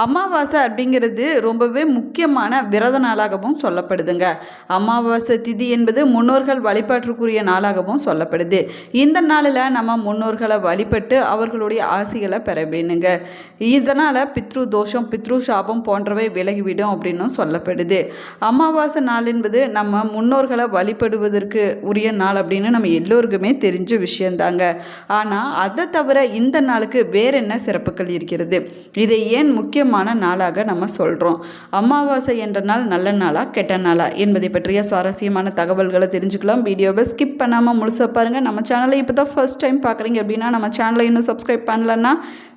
அமாவாசை அப்படிங்கிறது ரொம்பவே முக்கியமான விரத நாளாகவும் சொல்லப்படுதுங்க. அமாவாசை திதி என்பது முன்னோர்கள் வழிபாட்டிற்குரிய நாளாகவும் சொல்லப்படுது. இந்த நாளில் நம்ம முன்னோர்களை வழிபட்டு அவர்களுடைய ஆசிகளை பெற வேணுங்க. இதனால் பித்ரு தோஷம், பித்ரு சாபம் போன்றவை விலகிவிடும் அப்படின்னும் சொல்லப்படுது. அமாவாசை நாள் என்பது நம்ம முன்னோர்களை வழிபடுவதற்கு உரிய நாள் அப்படின்னு நம்ம எல்லோருக்குமே தெரிஞ்ச விஷயந்தாங்க. ஆனால் அதை தவிர இந்த நாளுக்கு வேற என்ன சிறப்புகள் இருக்கிறது? இதை ஏன் முக்கியமான நாளாக நம்ம சொல்கிறோம்? அமாவாசை என்ற நாள் நல்ல நாளா கெட்ட நாளா என்பதை பற்றிய சுவாரஸ்யமான தகவல்களை தெரிஞ்சுக்கலாம். வீடியோவை ஸ்கிப் பண்ணாமல் முழுசாக பாருங்கள். நம்ம சேனலை இப்போ தான் ஃபர்ஸ்ட் டைம் பார்க்குறீங்க அப்படின்னா நம்ம சேனலை இன்னும் சப்ஸ்கிரைப் பண்ணலன்னா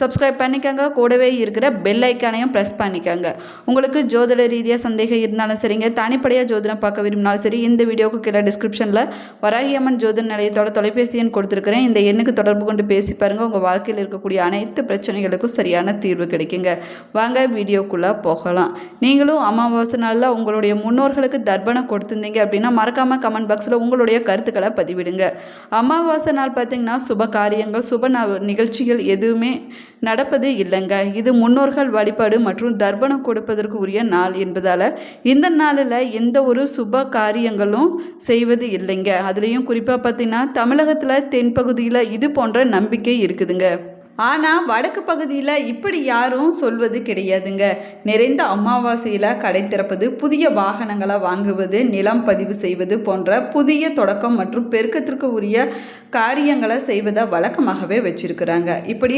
சப்ஸ்கிரைப் பண்ணிக்கோங்க. கூடவே இருக்கிற பெல் ஐக்கானையும் ப்ரெஸ் பண்ணிக்கோங்க. உங்களுக்கு ஜோதிட ரீதியாக சந்தேகம் இருந்தாலும் சரிங்க, தனிப்படையாக ஜோதிடம் பார்க்க விரும்பினாலும் சரி, இந்த வீடியோவுக்கு கீழே டிஸ்கிரிப்ஷனில் வராகியம்மன் ஜோதிட நிலையத்தோட தொலைபேசி எண் கொடுத்துருக்கிறேன். இந்த எண்ணுக்கு தொடர்பு கொண்டு பேசி பாருங்கள். உங்கள் வாழ்க்கையில் இருக்கக்கூடிய அனைத்து பிரச்சனைகளுக்கும் சரியான தீர்வு கிடைக்குங்க. வாங்க வீடியோக்குள்ளே போகலாம். நீங்களும் அமாவாசை நாளில் உங்களுடைய முன்னோர்களுக்கு தர்ப்பணம் கொடுத்துருந்தீங்க அப்படின்னா மறக்காமல் கமெண்ட் பாக்ஸில் உங்களுடைய கருத்துக்களை பதிவிடுங்க. அமாவாசை நாள் பார்த்திங்கன்னா சுப காரியங்கள், சுப நிகழ்ச்சிகள் எதுவுமே நடப்பது இல்லைங்க. இது முன்னோர்கள் வழிபாடு மற்றும் தர்ப்பணம் கொடுப்பதற்கு உரிய நாள் என்பதால் இந்த நாளில் எந்த ஒரு சுப காரியங்களும் செய்வது இல்லைங்க. அதுலேயும் குறிப்பாக பார்த்திங்கன்னா தமிழகத்தில் தென்பகுதியில் இது போன்ற நம்பிக்கை இருக்குதுங்க. ஆனால் வடக்கு பகுதியில் இப்படி யாரும் சொல்வது கிடையாதுங்க. நிறைந்த அமாவாசையில் கடை திறப்பது, புதிய வாகனங்களை வாங்குவது, நிலம் பதிவு செய்வது போன்ற புதிய தொடக்கம் மற்றும் பெருக்கத்திற்கு உரிய காரியங்களை செய்வதை வழக்கமாகவே வச்சிருக்கிறாங்க. இப்படி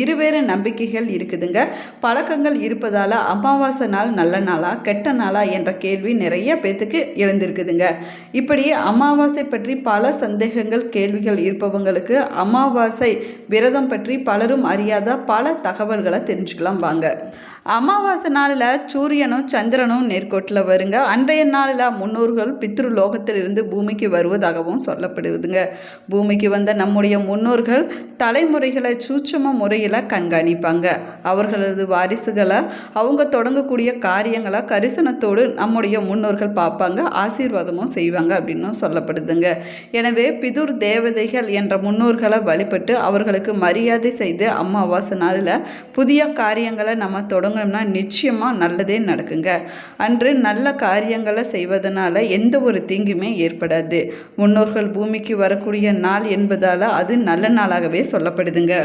இருவேறு நம்பிக்கைகள் இருக்குதுங்க. பழக்கங்கள் இருப்பதால் அமாவாசை நாள் நல்ல நாளா கெட்ட நாளா என்ற கேள்வி நிறைய பேத்துக்கு எழுந்திருக்குதுங்க. இப்படி அமாவாசை பற்றி பல சந்தேகங்கள், கேள்விகள் இருப்பவங்களுக்கு அமாவாசை விரதம் பற்றி பலரும் அறியாத பல தகவல்களை தெரிஞ்சுக்கலாம் வாங்க. அமாவாசை நாளில் சூரியனும் சந்திரனும் நேர்கோட்டில் வருங்க. அன்றைய நாளில் முன்னோர்கள் பித்ரு லோகத்தில் இருந்து பூமிக்கு வருவதாகவும் சொல்லப்படுதுங்க. பூமிக்கு வந்த நம்முடைய முன்னோர்கள் தலைமுறைகளை சூட்சம முறையில் கண்காணிப்பாங்க. அவர்களது வாரிசுகளை அவங்க தொடங்கக்கூடிய காரியங்களை கரிசனத்தோடு நம்முடைய முன்னோர்கள் பார்ப்பாங்க, ஆசீர்வாதமும் செய்வாங்க அப்படின்னு சொல்லப்படுதுங்க. எனவே பிதுர் தேவதைகள் என்ற முன்னோர்களை வழிபட்டு அவர்களுக்கு மரியாதை செய்து அமாவாசை நாளில் புதிய காரியங்களை நம்ம தொடங்க நிச்சயமாக நல்லதே நடக்குங்க. அன்று நல்ல காரியங்களை செய்வதனால எந்த ஒரு தீங்குமே ஏற்படாது. முன்னோர்கள் பூமிக்கு வரக்கூடிய நாள் என்பதால் அது நல்ல நாளாகவே சொல்லப்படுதுங்க.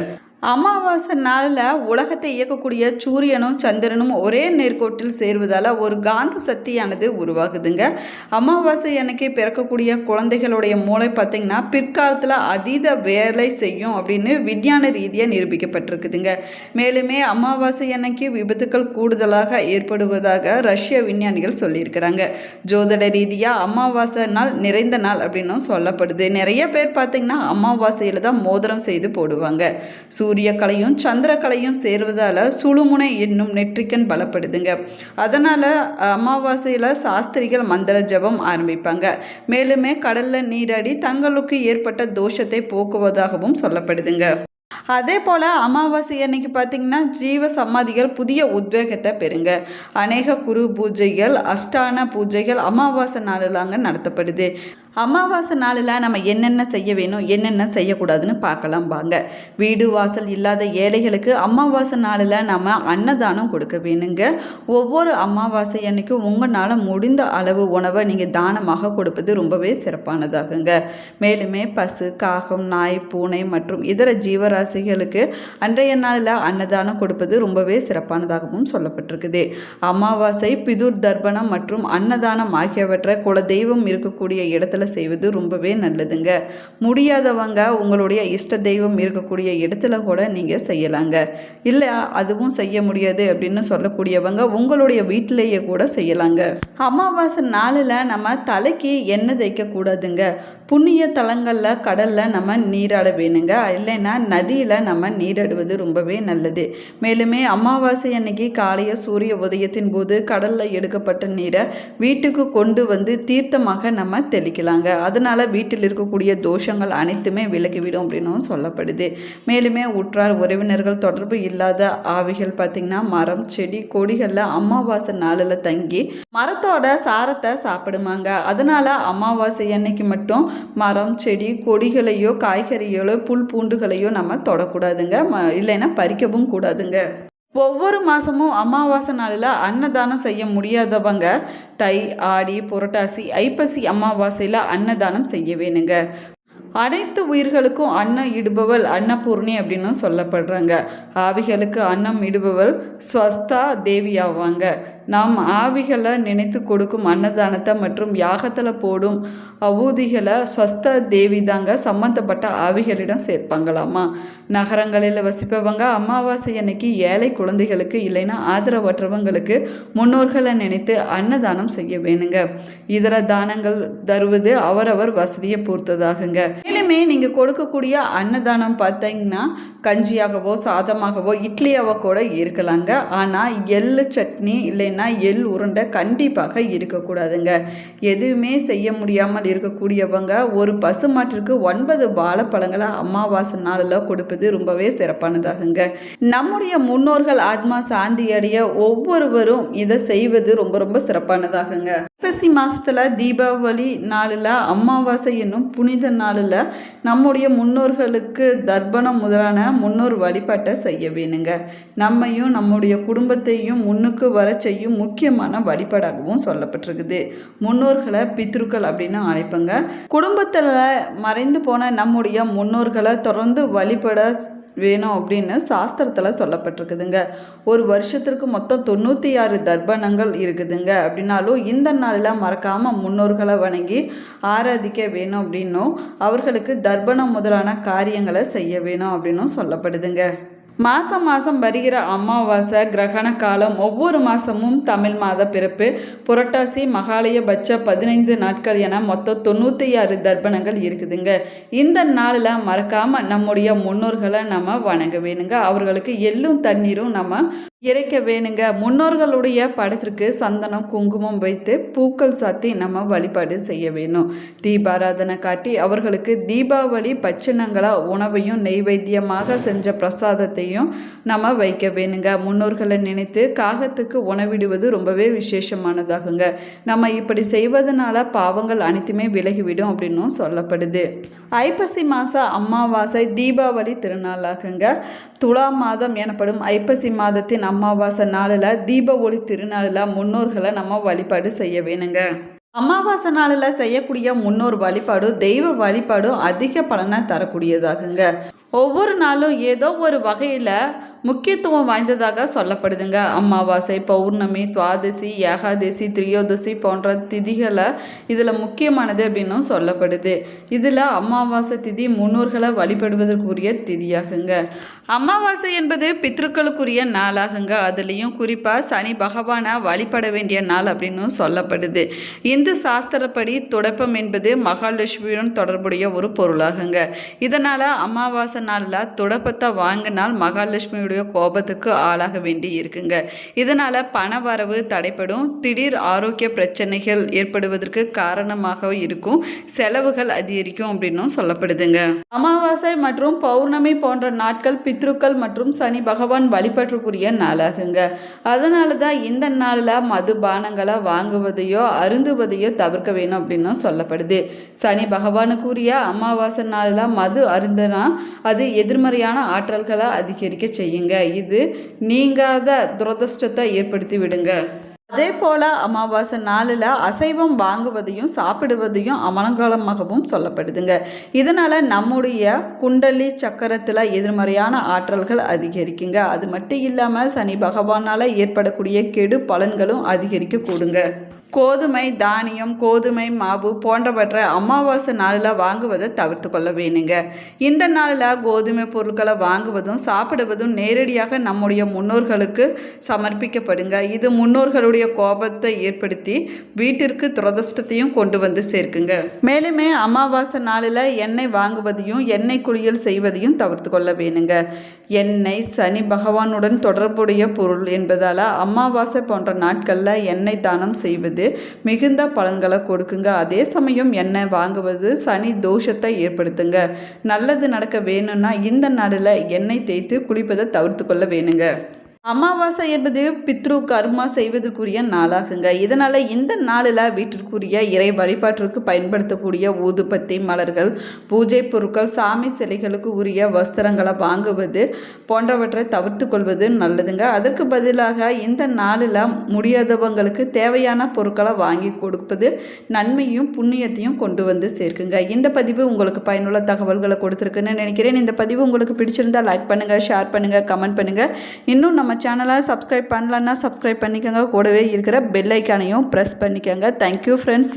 அமாவாசை நாளில் உலகத்தை இயக்கக்கூடிய சூரியனும் சந்திரனும் ஒரே நேர்கோட்டில் சேர்வதால் ஒரு காந்த சக்தியானது உருவாகுதுங்க. அமாவாசை அன்னைக்கு பிறக்கக்கூடிய குழந்தைகளுடைய மூளை பார்த்திங்கன்னா பிற்காலத்தில் அதீத வேலை செய்யும் அப்படின்னு விஞ்ஞான ரீதியாக நிரூபிக்கப்பட்டிருக்குதுங்க. மேலுமே அமாவாசை அன்னைக்கு விபத்துக்கள் கூடுதலாக ஏற்படுவதாக ரஷ்ய விஞ்ஞானிகள் சொல்லியிருக்கிறாங்க. ஜோதிட ரீதியாக அமாவாசை நாள் நிறைந்த நாள் அப்படின்னும் சொல்லப்படுது. நிறைய பேர் பார்த்திங்கன்னா அமாவாசையில் தான் மோதிரம் செய்து போடுவாங்க. சூரியக்கலையும் சந்திரக்கலையும் சேர்வதால் சுழுமுனை என்னும் நெற்றிக்கண் பலப்படுதுங்க. அதனால் அமாவாசையில் சாஸ்திரிகள் மந்திர ஜபம் ஆரம்பிப்பாங்க. மேலுமே கடலில் நீராடி தங்களுக்கு ஏற்பட்ட தோஷத்தை போக்குவதாகவும் சொல்லப்படுதுங்க. அதே போல் அமாவாசை அன்னைக்கு பார்த்திங்கன்னா ஜீவ சமாதிகள் புதிய உத்வேகத்தை பெறுங்க. அநேக குரு பூஜைகள், அஷ்டான பூஜைகள் அமாவாசை நாளிலாங்க நடத்தப்படுது. அமாவாசை நாளில் நம்ம என்னென்ன செய்ய வேணும், என்னென்ன செய்யக்கூடாதுன்னு பார்க்கலாம் வாங்க. வீடு வாசல் இல்லாத ஏழைகளுக்கு அமாவாசை நாளில் நம்ம அன்னதானம் கொடுக்க வேணுங்க. ஒவ்வொரு அமாவாசை அன்னைக்கும் உங்களால் முடிந்த அளவு உணவை நீங்கள் தானமாக கொடுப்பது ரொம்பவே சிறப்பானதாகுங்க. மேலுமே பசு, காகம், நாய், பூனை மற்றும் இதர ஜீவராசிகளுக்கு அன்றைய நாளில் அன்னதானம் கொடுப்பது ரொம்பவே சிறப்பானதாகவும் சொல்லப்பட்டிருக்குது. அமாவாசை, பிதுர் தர்ப்பணம் மற்றும் அன்னதானம் ஆகியவற்றை குல தெய்வம் இருக்கக்கூடிய இடத்துல செய்வது ரொம்பவே நல்லதுங்க. முடியாதவங்க உங்களுடைய இஷ்ட தெய்வம் இருக்கக்கூடிய இடத்துல கூட நீங்கள் செய்யலாங்க. இல்லை அதுவும் செய்ய முடியாது அப்படின்னு சொல்லக்கூடியவங்க உங்களுடைய வீட்டிலேயே கூட செய்யலாங்க. அமாவாசை நாளில் நம்ம தலைக்கு எண்ணெய் தேய்க்கக்கூடாதுங்க. புண்ணிய தலங்களில் கடலில் நம்ம நீராட வேணுங்க. இல்லைன்னா நதியில் நம்ம நீராடுவது ரொம்பவே நல்லது. மேலுமே அமாவாசை அன்னைக்கு காலையில் சூரிய உதயத்தின் போது கடலில் எடுக்கப்பட்ட நீரை வீட்டுக்கு கொண்டு வந்து தீர்த்தமாக நம்ம தெளிக்கலாம். அதனால வீட்டில் இருக்கக்கூடிய தோஷங்கள் அனைத்துமே விலகிவிடும் அப்படின்னு சொல்லப்படுது. மேலுமே உற்றார் உறவினர்கள் தொடர்பு இல்லாத ஆவிகள் பார்த்திங்கன்னா மரம், செடி, கொடிகளில் அமாவாசை நாளில் தங்கி மரத்தோட சாரத்தை சாப்பிடுமாங்க. அதனால அமாவாசை அன்னைக்கு மட்டும் மரம், செடி, கொடிகளையோ காய்கறிகளோ புல் பூண்டுகளையோ நம்ம தொடக்கூடாதுங்க. இல்லைன்னா பறிக்கவும் கூடாதுங்க. ஒவ்வொரு மாதமும் அமாவாசை நாளில் அன்னதானம் செய்ய முடியாதவங்க தை, ஆடி, புரட்டாசி, ஐப்பசி அமாவாசையில் அன்னதானம் செய்ய வேணுங்க. அனைத்து உயிர்களுக்கும் அன்னம் இடுபவள் அன்னபூர்ணி அப்படின்னு சொல்லப்படுறாங்க. ஆவிகளுக்கு அன்னம் இடுபவள் ஸ்வஸ்தா தேவி ஆவாங்க. நாம் ஆவிகளை நினைத்து கொடுக்கும் அன்னதானத்தை மற்றும் யாகத்தில் போடும் அபூதிகளை ஸ்வஸ்த தேவி தாங்க சம்மந்தப்பட்ட ஆவிகளிடம் சேர்ப்பாங்களாமா. நகரங்களில் வசிப்பவங்க அமாவாசை அன்னைக்கு ஏழை குழந்தைகளுக்கு இல்லைன்னா ஆதரவற்றவங்களுக்கு முன்னோர்களை நினைத்து அன்னதானம் செய்ய வேணுங்க. இதர தானங்கள் தருவது அவரவர் வசதியை பொறுத்ததாகுங்க. மேலுமே நீங்கள் கொடுக்கக்கூடிய அன்னதானம் பார்த்தீங்கன்னா கஞ்சியாகவோ சாதமாகவோ இட்லியாவோ கூட இருக்கலாங்க. ஆனால் எள்ளு சட்னி இல்லைன்னா எள் உருண்டை கண்டிப்பாக இருக்கக்கூடாதுங்க. எதுவுமே செய்ய முடியாமல் இருக்கக்கூடியவங்க ஒரு பசுமாட்டிற்கு 9 வாழைப்பழங்களை அமாவாசை நாளில் கொடுப்பது ரொம்பவே சிறப்பானதாகுங்க. நம்முடைய முன்னோர்கள் ஆத்மா சாந்தி அடைய ஒவ்வொருவரும் இதை செய்வது ரொம்ப ரொம்ப சிறப்பானதாகுங்க. ஐப்பசி மாதத்தில் தீபாவளி நாளில் அமாவாசை என்னும் புனித நாளில் நம்முடைய முன்னோர்களுக்கு தர்ப்பணம் முதலான முன்னோர் வழிபாட்டை செய்ய வேணுங்க. நம்மையும் நம்முடைய குடும்பத்தையும் முன்னுக்கு வர செய்யும் முக்கியமான வழிபாடாகவும் சொல்லப்பட்டிருக்குது. முன்னோர்களை பித்ருக்கள் அப்படின்னு அழைப்பங்க. குடும்பத்தில் மறைந்து போன நம்முடைய முன்னோர்களை தொடர்ந்து வழிபட வேணும் அப்படின்னு சாஸ்திரத்தில் சொல்லப்பட்டிருக்குதுங்க. ஒரு வருஷத்திற்கு மொத்தம் 96 தர்ப்பணங்கள் இருக்குதுங்க. அப்படின்னாலும் இந்த நாளில் மறக்காமல் முன்னோர்களை வணங்கி ஆராதிக்க வேணும் அப்படின்னும் அவர்களுக்கு தர்ப்பணம் முதலான காரியங்களை செய்ய வேணும் அப்படின்னும் சொல்லப்படுதுங்க. மாதம் மாதம் வருகிற அமாவாசை கிரகண காலம் ஒவ்வொரு மாதமும் தமிழ் மாத பிறப்பு புரட்டாசி மகாலயபட்ச 15 நாட்கள் என மொத்தம் 96 தர்ப்பணங்கள் இருக்குதுங்க. இந்த நாளில் மறக்காமல் நம்முடைய முன்னோர்களை நம்ம வணங்க வேணுங்க. அவர்களுக்கு எள்ளும் தண்ணீரும் நம்ம இறைக்க வேணுங்க. முன்னோர்களுடைய படத்திற்கு சந்தனம் குங்குமம் வைத்து பூக்கள் சாத்தி நம்ம வழிபாடு செய்ய வேணும். தீபாராதனை காட்டி அவர்களுக்கு தீபாவளி பட்சணங்களா உணவையும் நெய்வேத்தியமாக செஞ்ச பிரசாதத்தையும் நம்ம வைக்க வேணுங்க. முன்னோர்களை நினைத்து காகத்துக்கு உணவிடுவது ரொம்பவே விசேஷமானதாகுங்க. நம்ம இப்படி செய்வதனால பாவங்கள் அனைத்துமே விலகிவிடும் அப்படின்னும் சொல்லப்படுது. ஐப்பசி மாதம் அமாவாசை தீபாவளி திருநாளாகுங்க. துலா மாதம் எனப்படும் ஐப்பசி மாதத்தின் அமாவாசை நாளில் தீப ஒளி திருநாளில் முன்னோர்களை நம்ம வழிபாடு செய்ய வேணுங்க. அமாவாசை நாளில் செய்யக்கூடிய முன்னோர் வழிபாடு தெய்வ வழிபாடும் அதிக பலனை தரக்கூடியதாகுங்க. ஒவ்வொரு நாளும் ஏதோ ஒரு வகையில் முக்கியத்துவம் வாய்ந்ததாக சொல்லப்படுதுங்க. அமாவாசை, பௌர்ணமி, துவாதசி, ஏகாதசி, திரியோதசி போன்ற திதிகளை இதில் முக்கியமானது அப்படின்னும் சொல்லப்படுது. இதில் அமாவாசை திதி முன்னோர்களை வழிபடுவதற்குரிய திதியாகுங்க. அமாவாசை என்பது பித்ருக்களுக்குரிய நாளாகுங்க. அதுலேயும் குறிப்பாக சனி பகவானை வழிபட வேண்டிய நாள் அப்படின்னு சொல்லப்படுது. இந்து சாஸ்திரப்படி துடைப்பம் என்பது மகாலட்சுமியுடன் தொடர்புடைய ஒரு பொருளாகுங்க. இதனால் அமாவாசை நாளில் துடைப்பத்தை வாங்கினால் மகாலட்சுமியுடைய கோபத்துக்கு ஆளாக வேண்டி இருக்குங்க. இதனால் பண வரவு தடைப்படும், திடீர் ஆரோக்கிய பிரச்சனைகள் ஏற்படுவதற்கு காரணமாக இருக்கும், செலவுகள் அதிகரிக்கும் அப்படின்னும் சொல்லப்படுதுங்க. அமாவாசை மற்றும் பௌர்ணமி போன்ற நாட்கள் பித்ருக்கள் மற்றும் சனி பகவான் வழிபட்டுக்குரிய நாளாகுங்க. அதனால தான் இந்த நாளில் மதுபானங்களை வாங்குவதையோ அருந்துவதையோ தவிர்க்க வேணும் அப்படின்னு சொல்லப்படுது. சனி பகவானுக்குரிய அமாவாசை நாளில் மது அருந்தினா அது எதிர்மறையான ஆற்றல்களை அதிகரிக்க செய்யுங்க. இது நீங்காத துரதிர்ஷ்டத்தை ஏற்படுத்தி விடுங்க. அதே போல் அமாவாசை நாளில் அசைவம் வாங்குவதையும் சாப்பிடுவதையும் அமலங்காலமாகவும் சொல்லப்படுதுங்க. இதனால் நம்முடைய குண்டலி சக்கரத்தில் எதிர்மறையான ஆற்றல்கள் அதிகரிக்குங்க. அது மட்டும் இல்லாமல் சனி பகவானால் ஏற்படக்கூடிய கெடு பலன்களும் அதிகரிக்க கூடுங்க. கோதுமை, தானியம், கோதுமை மாவு போன்றவற்றை அமாவாசை நாளில் வாங்குவதை தவிர்த்து கொள்ள வேணுங்க. இந்த நாளில் கோதுமை பொருட்களை வாங்குவதும் சாப்பிடுவதும் நேரடியாக நம்முடைய முன்னோர்களுக்கு சமர்ப்பிக்கப்படுங்க. இது முன்னோர்களுடைய கோபத்தை ஏற்படுத்தி வீட்டிற்கு துரதிர்ஷ்டத்தையும் கொண்டு வந்து சேர்க்குங்க. மேலுமே அமாவாசை நாளில் எண்ணெய் வாங்குவதையும் எண்ணெய் குளியல் செய்வதையும் தவிர்த்து கொள்ள வேணுங்க. எண்ணெய் சனி பகவானுடன் தொடர்புடைய பொருள் என்பதால் அமாவாசை போன்ற நாட்களில் எண்ணெய் தானம் செய்வது மிகுந்த பலன்களை கொடுக்குங்க. அதே சமயம் எண்ணெய் வாங்குவது சனி தோஷத்தை ஏற்படுத்துங்க. நல்லது நடக்க வேணும்னா இந்த நாளில் எண்ணெய் தேய்த்து குளிப்பதை தவிர்த்து கொள்ள வேணுங்க. அமாவாசை என்பது பித்ரு கர்மா செய்வதற்குரிய நாளாகுங்க. இதனால் இந்த நாளில் வீட்டிற்குரிய இறை வழிபாட்டிற்கு பயன்படுத்தக்கூடிய ஊதுபத்தி, மலர்கள், பூஜை பொருட்கள், சாமி சிலைகளுக்கு உரிய வஸ்திரங்களை வாங்குவது போன்றவற்றை தவிர்த்து கொள்வது நல்லதுங்க. அதற்கு பதிலாக இந்த நாளில் முடியாதவங்களுக்கு தேவையான பொருட்களை வாங்கி கொடுப்பது நன்மையும் புண்ணியத்தையும் கொண்டு வந்து சேர்க்குங்க. இந்த பதிவு உங்களுக்கு பயனுள்ள தகவல்களை கொடுத்துருக்குன்னு நினைக்கிறேன். இந்த பதிவு உங்களுக்கு பிடிச்சிருந்தால் லைக் பண்ணுங்கள், ஷேர் பண்ணுங்கள், கமெண்ட் பண்ணுங்கள். இன்னும் நம்ம சேனலை சப்ஸ்கிரைப் பண்ணலன்னா சப்ஸ்கிரைப் பண்ணிக்கோங்க. கூடவே இருக்கிற பெல் ஐக்கானையும் ப்ரெஸ் பண்ணிக்கோங்க. Thank you friends.